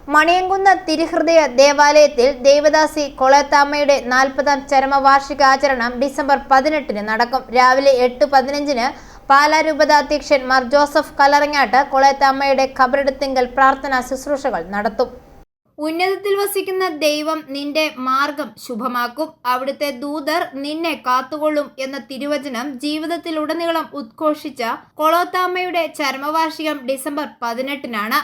മണിയംകുന്ന് തിരുഹൃദയ ദേവാലയത്തിൽ ദേവദാസി കൊളത്താമ്മയുടെ 40ാം ചരമവാർഷികാചരണം ഡിസംബർ 18-ന് നടക്കും. രാവിലെ 8:15-ന് പാലാ രൂപതാധ്യക്ഷൻ മാർ ജോസഫ് കല്ലറങ്ങാട്ട് കൊളത്താമ്മയുടെ ഖബറിടത്തിങ്കൽ പ്രാർത്ഥനാ ശുശ്രൂഷകൾ നടത്തും. ഉന്നതത്തിൽ വസിക്കുന്ന ദൈവം നിന്റെ മാർഗം ശുഭമാക്കും, അവിടുത്തെ ദൂതർ നിന്നെ കാത്തുകൊള്ളും എന്ന തിരുവചനം ജീവിതത്തിലുടനീളം ഉദ്ഘോഷിച്ച കൊളത്താമ്മയുടെ ചരമവാർഷികം ഡിസംബർ 18-നാണ്.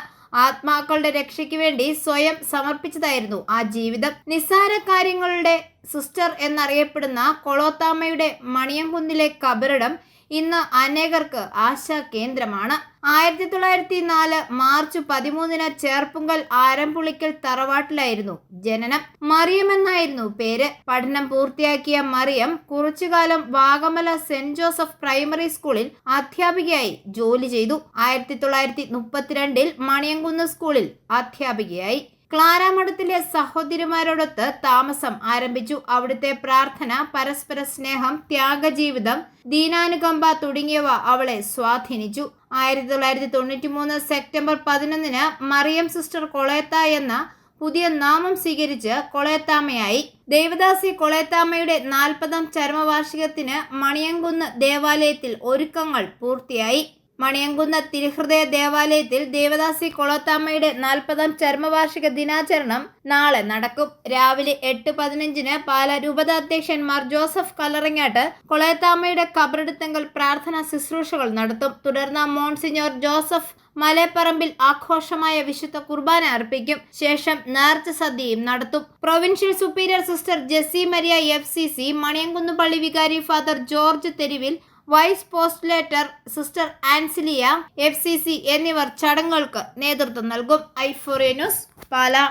ആത്മാക്കളുടെ രക്ഷയ്ക്ക് വേണ്ടി സ്വയം സമർപ്പിച്ചതായിരുന്നു ആ ജീവിതം. നിസ്സാര കാര്യങ്ങളുടെ സിസ്റ്റർ എന്നറിയപ്പെടുന്ന കൊളത്താമ്മയുടെ മണിയംകുന്നിലെ കബറിടം ഇന്ന് അനേകർക്ക് ആശാ കേന്ദ്രമാണ്. 1904 മാർച്ച് 13-ന് ചേർപ്പുങ്കൽ ആരംപുളിക്കൽ തറവാട്ടിലായിരുന്നു ജനനം. മറിയം എന്നായിരുന്നു പേര്. പഠനം പൂർത്തിയാക്കിയ മറിയം കുറച്ചുകാലം വാഗമല സെന്റ് ജോസഫ് പ്രൈമറി സ്കൂളിൽ അധ്യാപികയായി ജോലി ചെയ്തു. 1932-ൽ മണിയംകുന്ന് സ്കൂളിൽ അധ്യാപികയായി. ക്ലാര മഠത്തിലെ സഹോദരിമാരോടൊത്ത് താമസം ആരംഭിച്ചു. അവിടുത്തെ പ്രാർത്ഥന, പരസ്പര സ്നേഹം, ത്യാഗജീവിതം, ദീനാനുകമ്പ തുടങ്ങിയവ അവളെ സ്വാധീനിച്ചു. 1993 സെപ്റ്റംബർ 11-ന് മറിയം സിസ്റ്റർ കൊളേത്ത എന്ന പുതിയ നാമം സ്വീകരിച്ച് കൊളത്താമ്മയായി. ദേവദാസി കൊളത്താമ്മയുടെ 40ാം ചരമവാർഷികത്തിന് മണിയംകുന്ന് ദേവാലയത്തിൽ ഒരുക്കങ്ങൾ പൂർത്തിയായി. മണിയംകുന്ന് തിരുഹൃദയ ദേവാലയത്തിൽ ദേവദാസി കൊളത്താമ്മയുടെ 40ാം ചരമവാർഷിക ദിനാചരണം നാളെ നടക്കും. രാവിലെ 8:15-ന് പാലാ രൂപതാധ്യക്ഷൻ മാർ ജോസഫ് കല്ലറങ്ങാട്ട് കൊളത്താമ്മയുടെ ഖബറിടത്തിങ്കൽ പ്രാർത്ഥനാ ശുശ്രൂഷകൾ നടത്തും. തുടർന്ന് മോൺസിഞ്ഞോർ ജോസഫ് മലേപ്പറമ്പിൽ ആഘോഷമായ വിശുദ്ധ കുർബാന അർപ്പിക്കും. ശേഷം നേർച്ച സദ്യയും നടത്തും. Provincial superior sister Jessy Maria FCC, Maniyamkunnu പള്ളി വികാരി father George Theruvil, vice postulator sister Ansilia FCC എന്നിവർ ചടങ്ങുകൾക്ക് നേതൃത്വം നൽകും. i4A news, Pala.